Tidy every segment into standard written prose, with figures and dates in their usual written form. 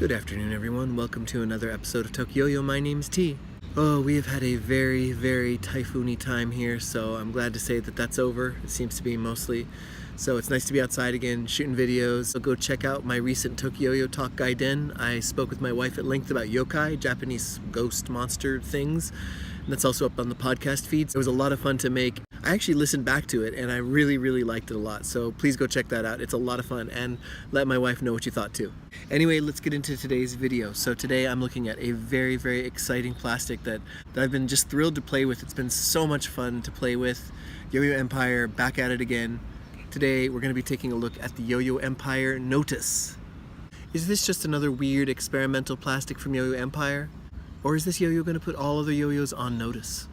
Good afternoon, everyone. Welcome to another episode of TokYo-Yo. My name's T. Oh, we have had a very, very typhoony time here, so I'm glad to say that that's over. It seems to be mostly. So it's nice to be outside again, shooting videos. So go check out my recent TokYo-Yo Talk Gaiden. I spoke with my wife at length about yokai, Japanese ghost monster things. And that's also up on the podcast feeds. It was a lot of fun to make. I actually listened back to it and I really, really liked it a lot. So please go check that out. It's a lot of fun, and let my wife know what you thought too. Anyway, let's get into today's video. So today I'm looking at a very, very exciting plastic that I've been just thrilled to play with. It's been so much fun to play with. Yo-Yo Empire, back at it again. Today we're going to be taking a look at the Yo-Yo Empire Notus. Is this just another weird experimental plastic from Yo-Yo Empire? Or is this yo-yo going to put all other yo-yos on notice?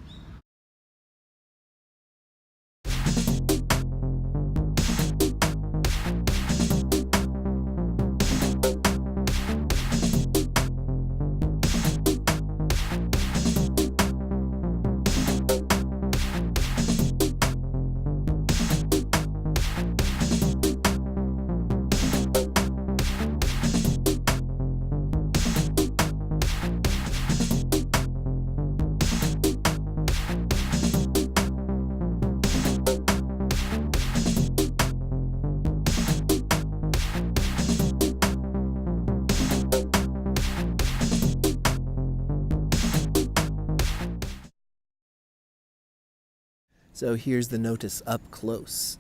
So here's the Notus up close.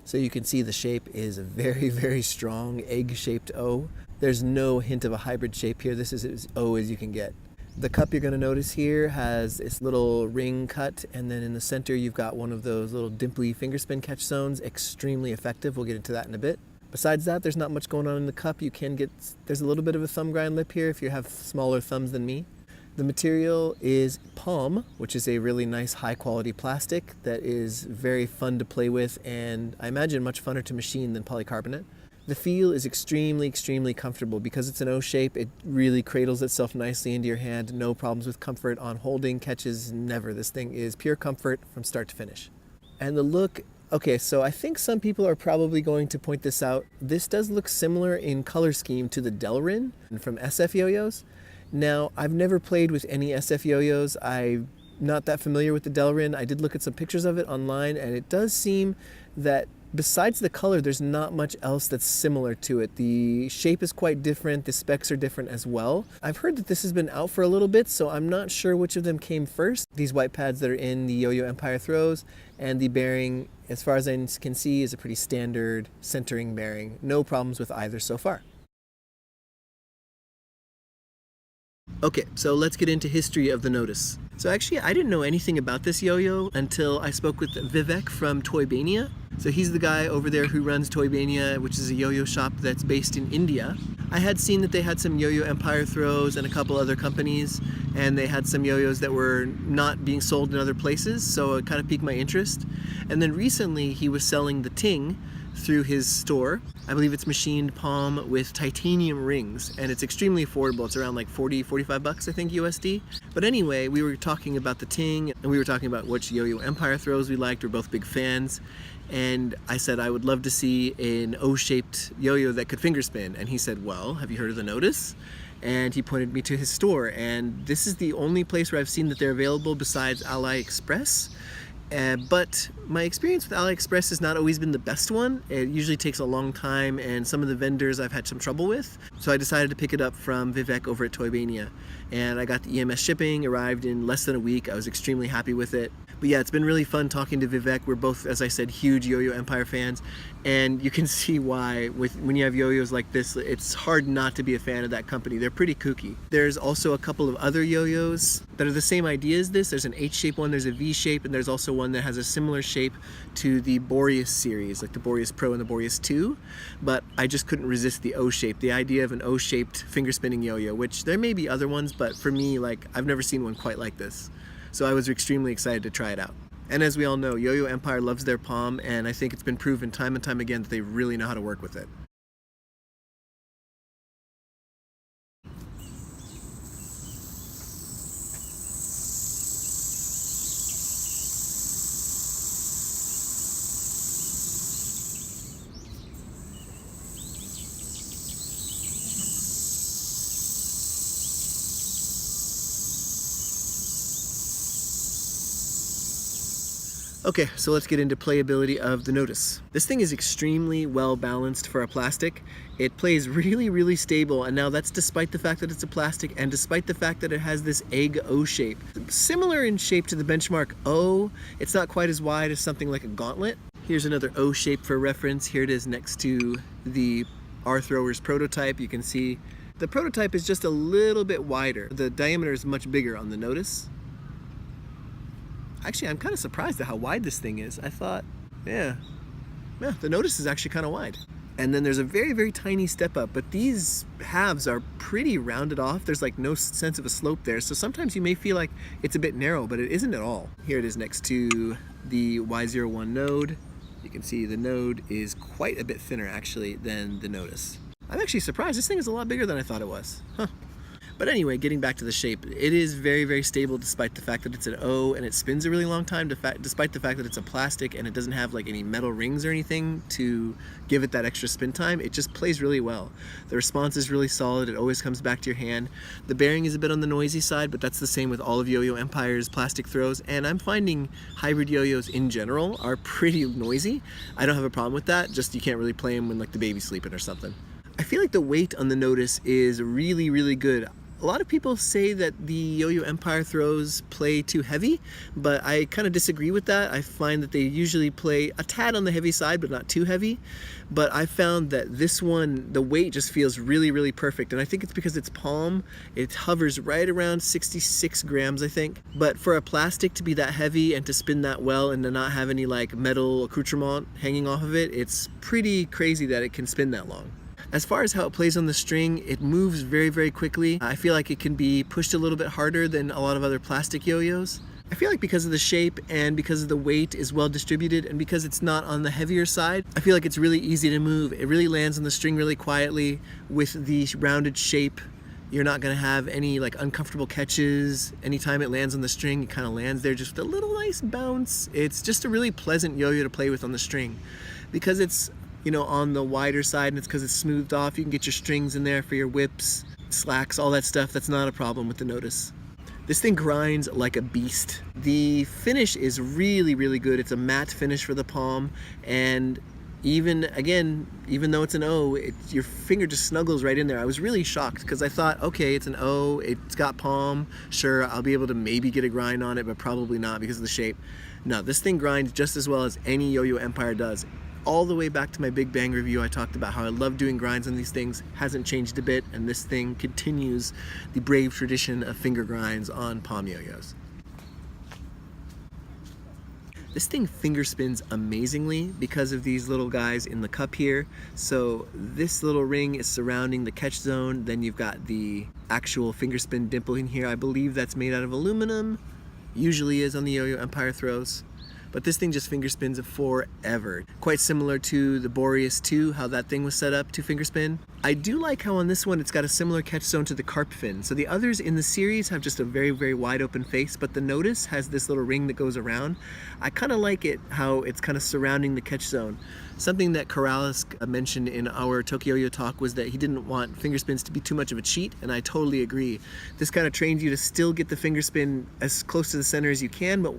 So you can see the shape is a very, very strong egg-shaped O. There's no hint of a hybrid shape here. This is as O as you can get. The cup you're going to notice here has this little ring cut, and then in the center you've got one of those little dimply finger spin catch zones. Extremely effective. We'll get into that in a bit. Besides that, there's not much going on in the cup. There's a little bit of a thumb grind lip here if you have smaller thumbs than me. The material is palm, which is a really nice high quality plastic that is very fun to play with, and I imagine much funner to machine than polycarbonate. The feel is extremely, extremely comfortable. Because it's an O shape, it really cradles itself nicely into your hand. No problems with comfort on holding, catches, never. This thing is pure comfort from start to finish. And the look, okay, so I think some people are probably going to point this out. This does look similar in color scheme to the Delrin from SF Yo-Yos. Now, I've never played with any SF Yo-Yos. I'm not that familiar with the Delrin. I did look at some pictures of it online, and it does seem that besides the color, there's not much else that's similar to it. The shape is quite different. The specs are different as well. I've heard that this has been out for a little bit, so I'm not sure which of them came first. These white pads that are in the Yo-Yo Empire throws, and the bearing, as far as I can see, is a pretty standard centering bearing. No problems with either so far. Okay, so let's get into history of the Notus. So actually, I didn't know anything about this yo-yo until I spoke with Vivek from Toybania. So he's the guy over there who runs Toybania, which is a yo-yo shop that's based in India. I had seen that they had some Yo-Yo Empire throws and a couple other companies, and they had some yo-yos that were not being sold in other places, so it kind of piqued my interest. And then recently, he was selling the Ting through his store. I believe it's machined palm with titanium rings, and it's extremely affordable. It's around like 45 bucks, I think, USD. But anyway, we were talking about the Ting, and we were talking about which Yo-Yo Empire throws we liked. We're both big fans. And I said I would love to see an O-shaped yo-yo that could finger spin. And he said, well, have you heard of the Notus? And he pointed me to his store. And this is the only place where I've seen that they're available besides Aliexpress. But my experience with Aliexpress has not always been the best one. It usually takes a long time, and some of the vendors I've had some trouble with. So I decided to pick it up from Vivek over at Toybania. And I got the EMS shipping, arrived in less than a week. I was extremely happy with it. But yeah, it's been really fun talking to Vivek. We're both, as I said, huge Yo-Yo Empire fans. And you can see why when you have yo-yos like this, it's hard not to be a fan of that company. They're pretty kooky. There's also a couple of other yo-yos that are the same idea as this. There's an H-shape one, there's a V-shape, and there's also one that has a similar shape to the Boreas series, like the Boreas Pro and the Boreas 2. But I just couldn't resist the O-shape, the idea of an O-shaped finger spinning yo-yo, which there may be other ones, but for me, like, I've never seen one quite like this. So I was extremely excited to try it out. And as we all know, Yo-Yo Empire loves their palm, and I think it's been proven time and time again that they really know how to work with it. Okay, so let's get into playability of the Notus. This thing is extremely well balanced for a plastic. It plays really, really stable, and now that's despite the fact that it's a plastic and despite the fact that it has this egg O shape. Similar in shape to the benchmark O, it's not quite as wide as something like a gauntlet. Here's another O shape for reference. Here it is next to the R-Thrower's prototype. You can see the prototype is just a little bit wider. The diameter is much bigger on the Notus. Actually, I'm kind of surprised at how wide this thing is. I thought, yeah, the Notus is actually kind of wide. And then there's a very, very tiny step up, but these halves are pretty rounded off. There's like no sense of a slope there. So sometimes you may feel like it's a bit narrow, but it isn't at all. Here it is next to the Y01 node. You can see the node is quite a bit thinner actually than the Notus. I'm actually surprised. This thing is a lot bigger than I thought it was. Huh. But anyway, getting back to the shape, it is very, very stable despite the fact that it's an O and it spins a really long time, despite the fact that it's a plastic and it doesn't have like any metal rings or anything to give it that extra spin time. It just plays really well. The response is really solid. It always comes back to your hand. The bearing is a bit on the noisy side, but that's the same with all of Yo-Yo Empire's plastic throws, and I'm finding hybrid yo-yos in general are pretty noisy. I don't have a problem with that, just you can't really play them when like the baby's sleeping or something. I feel like the weight on the Notus is really, really good. A lot of people say that the Yo-Yo Empire throws play too heavy, but I kind of disagree with that. I find that they usually play a tad on the heavy side, but not too heavy. But I found that this one, the weight just feels really, really perfect. And I think it's because it's palm. It hovers right around 66 grams, I think. But for a plastic to be that heavy and to spin that well and to not have any like metal accoutrement hanging off of it, it's pretty crazy that it can spin that long. As far as how it plays on the string, it moves very, very quickly. I feel like it can be pushed a little bit harder than a lot of other plastic yo-yos. I feel like because of the shape and because of the weight is well distributed and because it's not on the heavier side, I feel like it's really easy to move. It really lands on the string really quietly with the rounded shape. You're not gonna have any like uncomfortable catches. Anytime it lands on the string, it kind of lands there just with a little nice bounce. It's just a really pleasant yo-yo to play with on the string. Because it's, you know, on the wider side and it's because it's smoothed off, you can get your strings in there for your whips, slacks, all that stuff. That's not a problem with the Notus. This thing grinds like a beast. The finish is really, really good. It's a matte finish for the palm, and even though it's an O, your finger just snuggles right in there. I was really shocked because I thought, okay, it's an O, it's got palm, sure, I'll be able to maybe get a grind on it, but probably not because of the shape. No, this thing grinds just as well as any Yo-Yo Empire does. All the way back to my Big Bang review, I talked about how I love doing grinds on these things. Hasn't changed a bit, and this thing continues the brave tradition of finger grinds on palm yo-yos. This thing finger spins amazingly because of these little guys in the cup here. So this little ring is surrounding the catch zone. Then you've got the actual finger spin dimple in here. I believe that's made out of aluminum. Usually is on the Yo-Yo Empire throws. But this thing just finger spins forever. Quite similar to the Boreas 2, how that thing was set up to finger spin. I do like how on this one it's got a similar catch zone to the carp fin. So the others in the series have just a very, very wide open face, but the Notus has this little ring that goes around. I kind of like it how it's kind of surrounding the catch zone. Something that Corrales mentioned in our TokYo-Yo talk was that he didn't want finger spins to be too much of a cheat, and I totally agree. This kind of trains you to still get the finger spin as close to the center as you can, but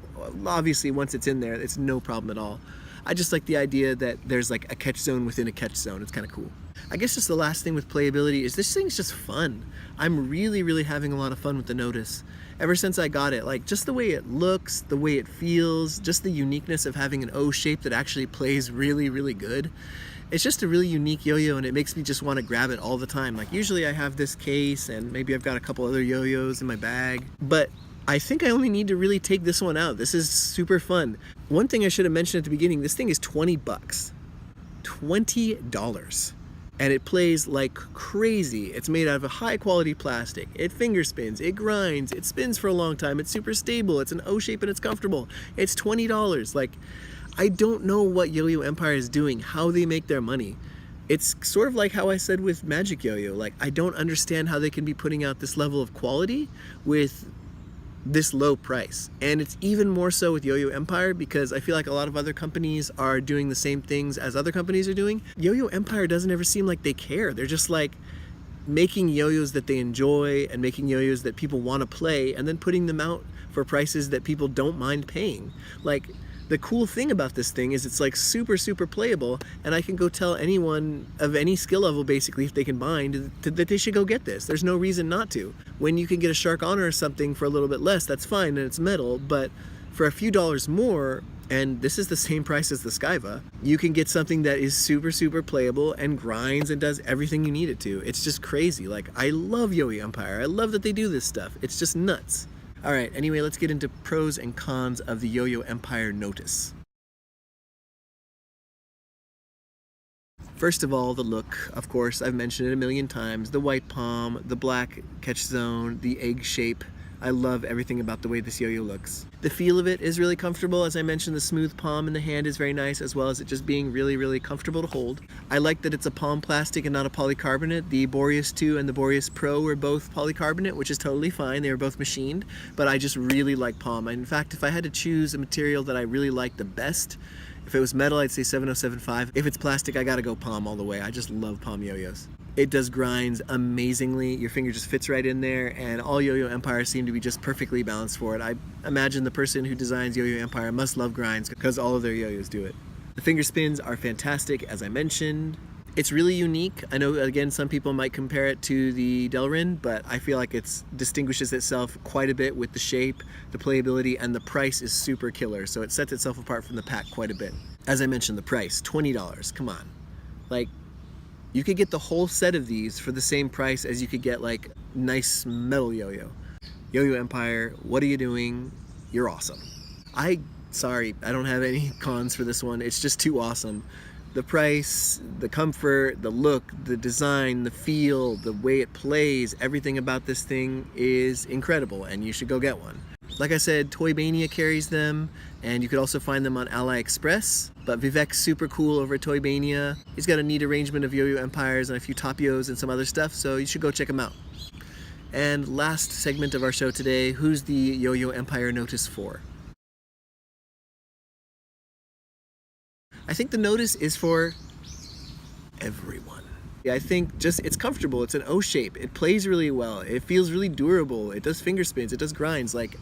obviously once it's in there, it's no problem at all. I just like the idea that there's like a catch zone within a catch zone. It's kind of cool. I guess just the last thing with playability is this thing's just fun. I'm really, really having a lot of fun with the Notus. Ever since I got it, like just the way it looks, the way it feels, just the uniqueness of having an O shape that actually plays really, really good. It's just a really unique yo-yo, and it makes me just want to grab it all the time. Like usually I have this case and maybe I've got a couple other yo-yos in my bag, but I think I only need to really take this one out. This is super fun. One thing I should have mentioned at the beginning, this thing is 20 bucks. $20. And it plays like crazy. It's made out of a high quality plastic. It finger spins, it grinds, it spins for a long time, it's super stable, it's an O shape and it's comfortable. It's $20. Like, I don't know what Yo-Yo Empire is doing, how they make their money. It's sort of like how I said with Magic Yo-Yo. Like, I don't understand how they can be putting out this level of quality with this low price. And it's even more so with Yo-Yo Empire because I feel like a lot of other companies are doing the same things as other companies are doing. Yo-Yo Empire doesn't ever seem like they care. They're just like making yo-yos that they enjoy and making yo-yos that people want to play and then putting them out for prices that people don't mind paying. Like, The cool thing about this thing is it's like super playable, and I can go tell anyone of any skill level basically, if they can bind, that they should go get this. There's no reason not to. When you can get a Shark Honor or something for a little bit less, that's fine, and it's metal, but for a few dollars more, and this is the same price as the Skyva, you can get something that is super playable and grinds and does everything you need it to. It's just crazy. Like, I love Yoyo Empire. I love that they do this stuff. It's just nuts. All right, anyway, let's get into pros and cons of the Yoyo Empire Notus. First of all, the look. Of course, I've mentioned it a million times. The white palm, the black catch zone, the egg shape. I love everything about the way this yo-yo looks. The feel of it is really comfortable. As I mentioned, the smooth palm in the hand is very nice, as well as it just being really comfortable to hold. I like that it's a palm plastic and not a polycarbonate. The Boreas 2 and the Boreas Pro were both polycarbonate, which is totally fine. They were both machined, but I just really like palm. In fact, if I had to choose a material that I really like the best, if it was metal, I'd say 7075. If it's plastic, I gotta go palm all the way. I just love palm yo-yos. It does grinds amazingly. Your finger just fits right in there, and all Yoyo Empires seem to be just perfectly balanced for it. I imagine the person who designs Yoyo Empire must love grinds because all of their yo-yos do it. The finger spins are fantastic, as I mentioned. It's really unique. I know, again, some people might compare it to the Delrin, but I feel like it distinguishes itself quite a bit with the shape, the playability, and the price is super killer. So it sets itself apart from the pack quite a bit. As I mentioned, the price, $20. Come on. Like, you could get the whole set of these for the same price as you could get like nice metal yo-yo. Yoyo Empire, what are you doing? You're awesome. Sorry, I don't have any cons for this one. It's just too awesome. The price, the comfort, the look, the design, the feel, the way it plays, everything about this thing is incredible, and you should go get one. Like I said, Toybania carries them, and you could also find them on Aliexpress, but Vivek's super cool over at Toybania. He's got a neat arrangement of Yoyo Empires and a few TokYos and some other stuff, so you should go check him out. And last segment of our show today, who's the Yoyo Empire Notus for? I think the Notus is for everyone. Yeah, I think just it's comfortable. It's an O shape. It plays really well. It feels really durable. It does finger spins. It does grinds. Like,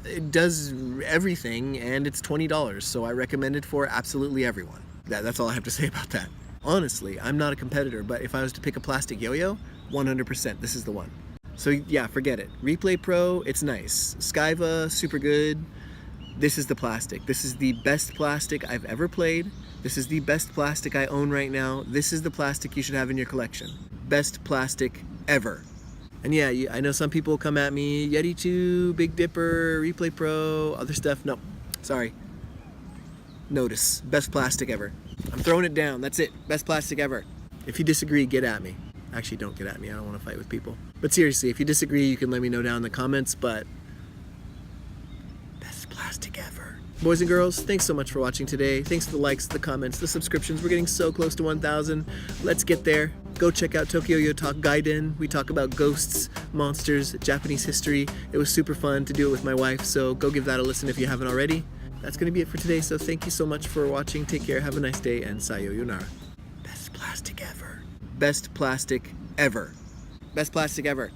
it does everything, and it's $20. So I recommend it for absolutely everyone. That's all I have to say about that. Honestly, I'm not a competitor, but if I was to pick a plastic yo-yo, 100% this is the one. So yeah, forget it. Replay Pro, it's nice. Skyva, super good. This is the plastic. This is the best plastic I've ever played. This is the best plastic I own right now. This is the plastic you should have in your collection. Best plastic ever. And yeah, I know some people come at me, Yeti 2, Big Dipper, Replay Pro, other stuff. No, sorry. Notus, best plastic ever. I'm throwing it down, that's it, best plastic ever. If you disagree, get at me. Actually, don't get at me, I don't want to fight with people. But seriously, if you disagree, you can let me know down in the comments, but best plastic ever. Boys and girls, thanks so much for watching today. Thanks for the likes, the comments, the subscriptions. We're getting so close to 1,000. Let's get there. Go check out TokYo-Yo Talk Gaiden. We talk about ghosts, monsters, Japanese history. It was super fun to do it with my wife, so go give that a listen if you haven't already. That's going to be it for today, so thank you so much for watching. Take care, have a nice day, and sayonara. Best plastic ever. Best plastic ever. Best plastic ever.